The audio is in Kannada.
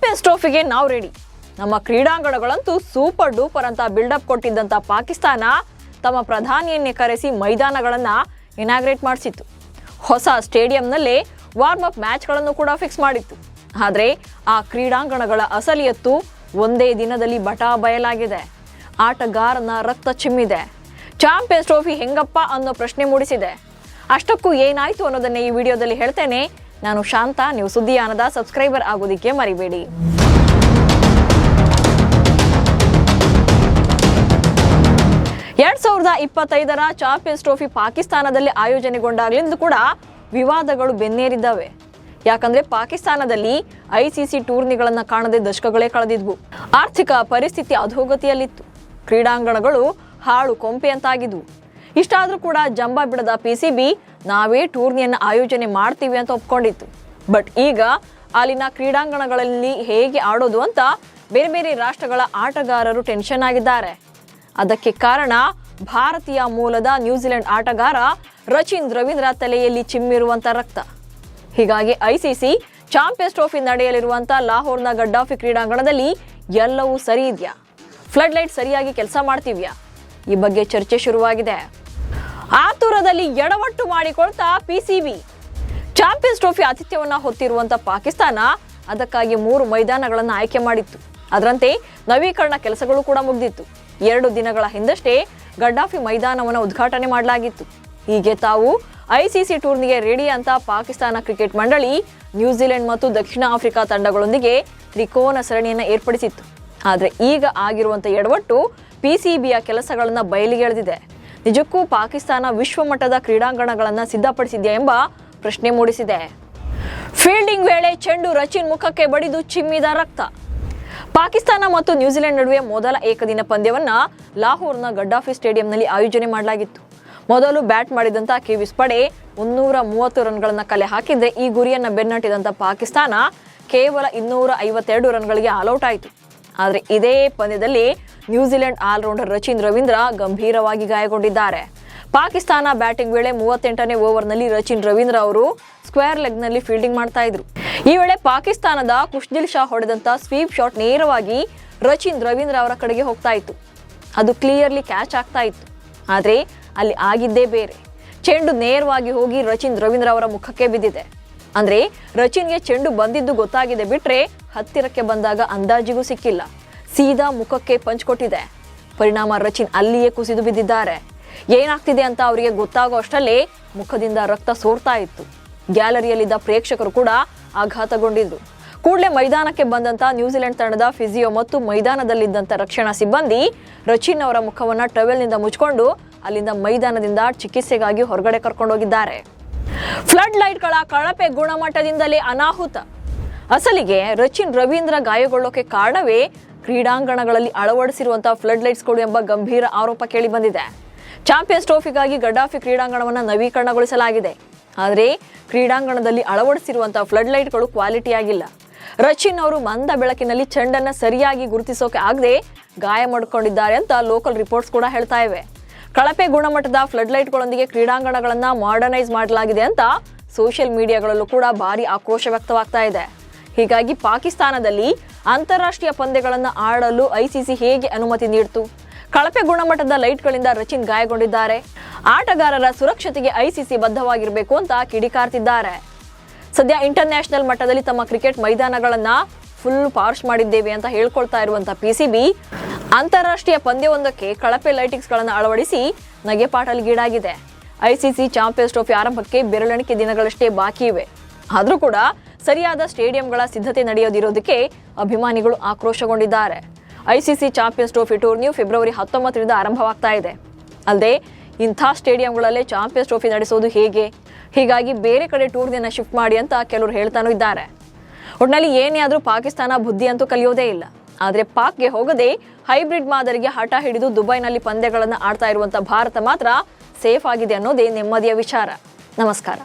ಚಾಂಪಿಯನ್ಸ್ ಟ್ರೋಫಿಗೆ ನಾವು ರೆಡಿ. ನಮ್ಮ ಕ್ರೀಡಾಂಗಣಗಳಂತೂ ಸೂಪರ್ ಡೂಪರ್ ಅಂತ ಬಿಲ್ಡಪ್ ಕೊಟ್ಟಿದ್ದಂಥ ಪಾಕಿಸ್ತಾನ ತಮ್ಮ ಪ್ರಧಾನಿಯನ್ನೇ ಕರೆಸಿ ಮೈದಾನಗಳನ್ನು ಇನಾಗ್ರೇಟ್ ಮಾಡಿಸಿತ್ತು. ಹೊಸ ಸ್ಟೇಡಿಯಂನಲ್ಲೇ ವಾರ್ಮ್ ಅಪ್ ಮ್ಯಾಚ್ಗಳನ್ನು ಕೂಡ ಫಿಕ್ಸ್ ಮಾಡಿತ್ತು. ಆದರೆ ಆ ಕ್ರೀಡಾಂಗಣಗಳ ಅಸಲಿಯತ್ತು ಒಂದೇ ದಿನದಲ್ಲಿ ಬಟಾ ಬಯಲಾಗಿದೆ. ಆಟಗಾರನ ರಕ್ತ ಚಿಮ್ಮಿದೆ. ಚಾಂಪಿಯನ್ಸ್ ಟ್ರೋಫಿ ಹೆಂಗಪ್ಪ ಅನ್ನೋ ಪ್ರಶ್ನೆ ಮೂಡಿಸಿದೆ. ಅಷ್ಟಕ್ಕೂ ಏನಾಯ್ತು ಅನ್ನೋದನ್ನೇ ಈ ವಿಡಿಯೋದಲ್ಲಿ ಹೇಳ್ತೇನೆ. ನಾನು ಶಾಂತ. ನೀವು ಸುದ್ದಿಯಾನದ ಸಬ್ಸ್ಕ್ರೈಬರ್ ಆಗೋದಿಕ್ಕೆ ಮರಿಬೇಡಿ. 2025ರ ಚಾಂಪಿಯನ್ಸ್ ಟ್ರೋಫಿ ಪಾಕಿಸ್ತಾನದಲ್ಲಿ ಆಯೋಜನೆಗೊಂಡಾಗಲಿಂದ ಕೂಡ ವಿವಾದಗಳು ಬೆನ್ನೇರಿದ್ದಾವೆ. ಯಾಕಂದ್ರೆ ಪಾಕಿಸ್ತಾನದಲ್ಲಿ ಐಸಿಸಿ ಟೂರ್ನಿಗಳನ್ನು ಕಾಣದೆ ದಶಕಗಳೇ ಕಳೆದಿದ್ವು. ಆರ್ಥಿಕ ಪರಿಸ್ಥಿತಿ ಅಧೋಗತಿಯಲ್ಲಿತ್ತು. ಕ್ರೀಡಾಂಗಣಗಳು ಹಾಳು ಕೊಂಪೆ ಅಂತಾಗಿದ್ವು. ಇಷ್ಟಾದ್ರೂ ಕೂಡ ಜಂಬ ಬಿಡದ ಪಿಸಿಬಿ ನಾವೇ ಟೂರ್ನಿಯನ್ನು ಆಯೋಜನೆ ಮಾಡ್ತೀವಿ ಅಂತ ಒಪ್ಕೊಂಡಿತ್ತು. ಬಟ್ ಈಗ ಅಲ್ಲಿನ ಕ್ರೀಡಾಂಗಣಗಳಲ್ಲಿ ಹೇಗೆ ಆಡೋದು ಅಂತ ಬೇರೆ ಬೇರೆ ರಾಷ್ಟ್ರಗಳ ಆಟಗಾರರು ಟೆನ್ಷನ್ ಆಗಿದ್ದಾರೆ. ಅದಕ್ಕೆ ಕಾರಣ ಭಾರತೀಯ ಮೂಲದ ನ್ಯೂಜಿಲೆಂಡ್ ಆಟಗಾರ ರಚಿನ್ ರವೀಂದ್ರ ತಲೆಯಲ್ಲಿ ಚಿಮ್ಮಿರುವಂತ ರಕ್ತ. ಹೀಗಾಗಿ ಐಸಿಸಿ ಚಾಂಪಿಯನ್ಸ್ ಟ್ರೋಫಿ ನಡೆಯಲಿರುವಂತ ಲಾಹೋರ್ನ ಗಡ್ಡಾಫಿ ಕ್ರೀಡಾಂಗಣದಲ್ಲಿ ಎಲ್ಲವೂ ಸರಿ ಇದೆಯಾ, ಫ್ಲಡ್ ಲೈಟ್ ಸರಿಯಾಗಿ ಕೆಲಸ ಮಾಡ್ತೀವ್ಯಾ, ಈ ಬಗ್ಗೆ ಚರ್ಚೆ ಶುರುವಾಗಿದೆ. ಆತುರದಲ್ಲಿ ಎಡವಟ್ಟು ಮಾಡಿಕೊಳ್ತಾ ಪಿಸಿಬಿ ಚಾಂಪಿಯನ್ಸ್ ಟ್ರೋಫಿ ಆತಿಥ್ಯವನ್ನ ಹೊತ್ತಿರುವಂತ ಪಾಕಿಸ್ತಾನ ಅದಕ್ಕಾಗಿ 3 ಮೈದಾನಗಳನ್ನು ಆಯ್ಕೆ ಮಾಡಿತ್ತು. ಅದರಂತೆ ನವೀಕರಣ ಕೆಲಸಗಳು ಕೂಡ ಮುಗಿದಿತ್ತು. 2 ದಿನಗಳ ಹಿಂದಷ್ಟೇ ಗಡ್ಡಾಫಿ ಮೈದಾನವನ್ನು ಉದ್ಘಾಟನೆ ಮಾಡಲಾಗಿತ್ತು. ಹೀಗೆ ತಾವು ಐಸಿಸಿ ಟೂರ್ನಿಗೆ ರೆಡಿ ಅಂತ ಪಾಕಿಸ್ತಾನ ಕ್ರಿಕೆಟ್ ಮಂಡಳಿ ನ್ಯೂಜಿಲೆಂಡ್ ಮತ್ತು ದಕ್ಷಿಣ ಆಫ್ರಿಕಾ ತಂಡಗಳೊಂದಿಗೆ ತ್ರಿಕೋನ ಸರಣಿಯನ್ನು ಏರ್ಪಡಿಸಿತ್ತು. ಆದರೆ ಈಗ ಆಗಿರುವಂಥ ಎಡವಟ್ಟು ಪಿಸಿಬಿಯ ಕೆಲಸಗಳನ್ನು ಬಯಲಿಗೆಳೆದಿದೆ. ನಿಜಕ್ಕೂ ಪಾಕಿಸ್ತಾನ ವಿಶ್ವಮಟ್ಟದ ಕ್ರೀಡಾಂಗಣಗಳನ್ನು ಸಿದ್ಧಪಡಿಸಿದೆಯಾ ಎಂಬ ಪ್ರಶ್ನೆ ಮೂಡಿಸಿದೆ. ಫೀಲ್ಡಿಂಗ್ ವೇಳೆ ಚೆಂಡು ರಚಿನ್ ಮುಖಕ್ಕೆ ಬಡಿದು ಚಿಮ್ಮಿದ ರಕ್ತ. ಪಾಕಿಸ್ತಾನ ಮತ್ತು ನ್ಯೂಜಿಲೆಂಡ್ ನಡುವೆ ಮೊದಲ ಏಕದಿನ ಪಂದ್ಯವನ್ನ ಲಾಹೋರ್ನ ಗಡ್ಡಾಫಿ ಸ್ಟೇಡಿಯಂನಲ್ಲಿ ಆಯೋಜನೆ ಮಾಡಲಾಗಿತ್ತು. ಮೊದಲು ಬ್ಯಾಟ್ ಮಾಡಿದಂಥ ಕಿವೀಸ್ ಪಡೆ 330 ರನ್ಗಳನ್ನು ಕಲೆ ಹಾಕಿದ್ರೆ ಈ ಗುರಿಯನ್ನು ಬೆನ್ನಟ್ಟಿದಂಥ ಪಾಕಿಸ್ತಾನ ಕೇವಲ 252 ರನ್ಗಳಿಗೆ ಆಲ್ಔಟ್ ಆಯಿತು. ಆದರೆ ಇದೇ ಪಂದ್ಯದಲ್ಲಿ ನ್ಯೂಜಿಲೆಂಡ್ ಆಲ್ರೌಂಡರ್ ರಚಿನ್ ರವೀಂದ್ರ ಗಂಭೀರವಾಗಿ ಗಾಯಗೊಂಡಿದ್ದಾರೆ. ಪಾಕಿಸ್ತಾನ ಬ್ಯಾಟಿಂಗ್ ವೇಳೆ 38ನೇ ಓವರ್ನಲ್ಲಿ ರಚಿನ್ ರವೀಂದ್ರ ಅವರು ಸ್ಕ್ವೇರ್ ಲೆಗ್ನಲ್ಲಿ ಫೀಲ್ಡಿಂಗ್ ಮಾಡ್ತಾ ಇದ್ರು. ಈ ವೇಳೆ ಪಾಕಿಸ್ತಾನದ ಖುಷ್ದಿಲ್ ಶಾ ಹೊಡೆದಂತ ಸ್ವೀಪ್ ಶಾಟ್ ನೇರವಾಗಿ ರಚಿನ್ ರವೀಂದ್ರ ಅವರ ಕಡೆಗೆ ಹೋಗ್ತಾ ಇತ್ತು. ಅದು ಕ್ಲಿಯರ್ಲಿ ಕ್ಯಾಚ್ ಆಗ್ತಾ ಇತ್ತು. ಆದರೆ ಅಲ್ಲಿ ಆಗಿದ್ದೇ ಬೇರೆ. ಚೆಂಡು ನೇರವಾಗಿ ಹೋಗಿ ರಚಿನ್ ರವೀಂದ್ರ ಅವರ ಮುಖಕ್ಕೆ ಬಿದ್ದಿದೆ. ಅಂದ್ರೆ ರಚಿನ್ಗೆ ಚೆಂಡು ಬಂದಿದ್ದು ಗೊತ್ತಾಗಿದೆ ಬಿಟ್ರೆ ಹತ್ತಿರಕ್ಕೆ ಬಂದಾಗ ಅಂದಾಜಿಗೂ ಸಿಕ್ಕಿಲ್ಲ. ಸೀದಾ ಮುಖಕ್ಕೆ ಪಂಚ್ ಕೊಟ್ಟಿದೆ. ಪರಿಣಾಮ ರಚಿನ್ ಅಲ್ಲಿಯೇ ಕುಸಿದು ಬಿದ್ದಿದ್ದಾರೆ. ಏನಾಗ್ತಿದೆ ಅಂತ ಅವರಿಗೆ ಗೊತ್ತಾಗೋ ಅಷ್ಟಲ್ಲೇ ಮುಖದಿಂದ ರಕ್ತ ಸೋರ್ತಾ ಇತ್ತು. ಗ್ಯಾಲರಿಯಲ್ಲಿದ್ದ ಪ್ರೇಕ್ಷಕರು ಕೂಡ ಆಘಾತಗೊಂಡಿದ್ರು. ಕೂಡಲೇ ಮೈದಾನಕ್ಕೆ ಬಂದಂತ ನ್ಯೂಜಿಲೆಂಡ್ ತಂಡದ ಫಿಸಿಯೋ ಮತ್ತು ಮೈದಾನದಲ್ಲಿದ್ದಂಥ ರಕ್ಷಣಾ ಸಿಬ್ಬಂದಿ ರಚಿನ್ ಅವರ ಮುಖವನ್ನ ಟವೆಲ್ನಿಂದ ಮುಚ್ಕೊಂಡು ಅಲ್ಲಿಂದ ಮೈದಾನದಿಂದ ಚಿಕಿತ್ಸೆಗಾಗಿ ಹೊರಗಡೆ ಕರ್ಕೊಂಡೋಗಿದ್ದಾರೆ. ಫ್ಲಡ್ ಲೈಟ್ಗಳ ಕಳಪೆ ಗುಣಮಟ್ಟದಿಂದಲೇ ಅನಾಹುತ. ಅಸಲಿಗೆ ರಚಿನ್ ರವೀಂದ್ರ ಗಾಯಗೊಳ್ಳೋಕೆ ಕಾರಣವೇ ಕ್ರೀಡಾಂಗಣಗಳಲ್ಲಿ ಅಳವಡಿಸಿರುವಂತಹ ಫ್ಲಡ್ ಲೈಟ್ಸ್ಗಳು ಎಂಬ ಗಂಭೀರ ಆರೋಪ ಕೇಳಿ ಬಂದಿದೆ. ಚಾಂಪಿಯನ್ಸ್ ಟ್ರೋಫಿಗಾಗಿ ಗಡ್ಡಾಫಿ ಕ್ರೀಡಾಂಗಣವನ್ನು ನವೀಕರಣಗೊಳಿಸಲಾಗಿದೆ. ಆದರೆ ಕ್ರೀಡಾಂಗಣದಲ್ಲಿ ಅಳವಡಿಸಿರುವಂತಹ ಫ್ಲಡ್ ಲೈಟ್ಗಳು ಕ್ವಾಲಿಟಿ ಆಗಿಲ್ಲ. ರಚಿನ್ ಅವರು ಮಂದ ಬೆಳಕಿನಲ್ಲಿ ಚೆಂಡನ್ನು ಸರಿಯಾಗಿ ಗುರುತಿಸೋಕೆ ಆಗದೆ ಗಾಯ ಮಾಡಿಕೊಂಡಿದ್ದಾರೆ ಅಂತ ಲೋಕಲ್ ರಿಪೋರ್ಟ್ಸ್ ಕೂಡ ಹೇಳ್ತಾ ಇವೆ. ಕಳಪೆ ಗುಣಮಟ್ಟದ ಫ್ಲಡ್ ಲೈಟ್ಗಳೊಂದಿಗೆ ಕ್ರೀಡಾಂಗಣಗಳನ್ನ ಮಾಡರ್ನೈಸ್ ಮಾಡಲಾಗಿದೆ ಅಂತ ಸೋಷಿಯಲ್ ಮೀಡಿಯಾಗಳಲ್ಲೂ ಕೂಡ ಭಾರಿ ಆಕ್ರೋಶ ವ್ಯಕ್ತವಾಗ್ತಾ ಇದೆ. ಹೀಗಾಗಿ ಪಾಕಿಸ್ತಾನದಲ್ಲಿ ಅಂತಾರಾಷ್ಟ್ರೀಯ ಪಂದ್ಯಗಳನ್ನು ಆಡಲು ಐಸಿಸಿ ಹೇಗೆ ಅನುಮತಿ ನೀಡಿತು? ಕಳಪೆ ಗುಣಮಟ್ಟದ ಲೈಟ್ಗಳಿಂದ ರಚಿನ್ ಗಾಯಗೊಂಡಿದ್ದಾರೆ. ಆಟಗಾರರ ಸುರಕ್ಷತೆಗೆ ಐಸಿಸಿ ಬದ್ಧವಾಗಿರಬೇಕು ಅಂತ ಕಿಡಿಕಾರ್ತಿದ್ದಾರೆ. ಸದ್ಯ ಇಂಟರ್ನ್ಯಾಷನಲ್ ಮಟ್ಟದಲ್ಲಿ ತಮ್ಮ ಕ್ರಿಕೆಟ್ ಮೈದಾನಗಳನ್ನ ಫುಲ್ ಪಾರ್ಶ್ ಮಾಡಿದ್ದೇವೆ ಅಂತ ಹೇಳ್ಕೊಳ್ತಾ ಇರುವಂತ ಪಿಸಿಬಿ ಅಂತಾರಾಷ್ಟ್ರೀಯ ಪಂದ್ಯವೊಂದಕ್ಕೆ ಕಳಪೆ ಲೈಟಿಂಗ್ಸ್ಗಳನ್ನು ಅಳವಡಿಸಿ ನಗೆಪಾಟಲಿಗೀಡಾಗಿದೆ. ಐಸಿಸಿ ಚಾಂಪಿಯನ್ಸ್ ಟ್ರೋಫಿ ಆರಂಭಕ್ಕೆ ಬೆರಳೆಣಿಕೆ ದಿನಗಳಷ್ಟೇ ಬಾಕಿ ಇವೆ. ಆದರೂ ಕೂಡ ಸರಿಯಾದ ಸ್ಟೇಡಿಯಂಗಳ ಸಿದ್ಧತೆ ನಡೆಯೋದಿರೋದಕ್ಕೆ ಅಭಿಮಾನಿಗಳು ಆಕ್ರೋಶಗೊಂಡಿದ್ದಾರೆ. ಐಸಿಸಿ ಚಾಂಪಿಯನ್ಸ್ ಟ್ರೋಫಿ ಟೂರ್ನಿಯು ಫೆಬ್ರವರಿ 19ರಿಂದ ಆರಂಭವಾಗ್ತಾ ಇದೆ. ಅಲ್ಲದೆ ಇಂಥ ಸ್ಟೇಡಿಯಂಗಳಲ್ಲೇ ಚಾಂಪಿಯನ್ಸ್ ಟ್ರೋಫಿ ನಡೆಸೋದು ಹೇಗೆ? ಹೀಗಾಗಿ ಬೇರೆ ಕಡೆ ಟೂರ್ನಿಯನ್ನು ಶಿಫ್ಟ್ ಮಾಡಿ ಅಂತ ಕೆಲವರು ಹೇಳ್ತಾನೂ ಇದ್ದಾರೆ. ಒಟ್ಟಿನಲ್ಲಿ ಏನೇ ಆದರೂ ಪಾಕಿಸ್ತಾನ ಬುದ್ಧಿ ಅಂತೂ ಕಲಿಯೋದೇ ಇಲ್ಲ. ಆದರೆ ಪಾಕ್ಗೆ ಹೋಗದೆ ಹೈಬ್ರಿಡ್ ಮಾದರಿಗೆ ಹಠ ಹಿಡಿದು ದುಬೈನಲ್ಲಿ ಪಂದ್ಯಗಳನ್ನು ಆಡ್ತಾ ಇರುವಂಥ ಭಾರತ ಮಾತ್ರ ಸೇಫ್ ಆಗಿದೆ ಅನ್ನೋದೇ ನೆಮ್ಮದಿಯ ವಿಚಾರ. ನಮಸ್ಕಾರ.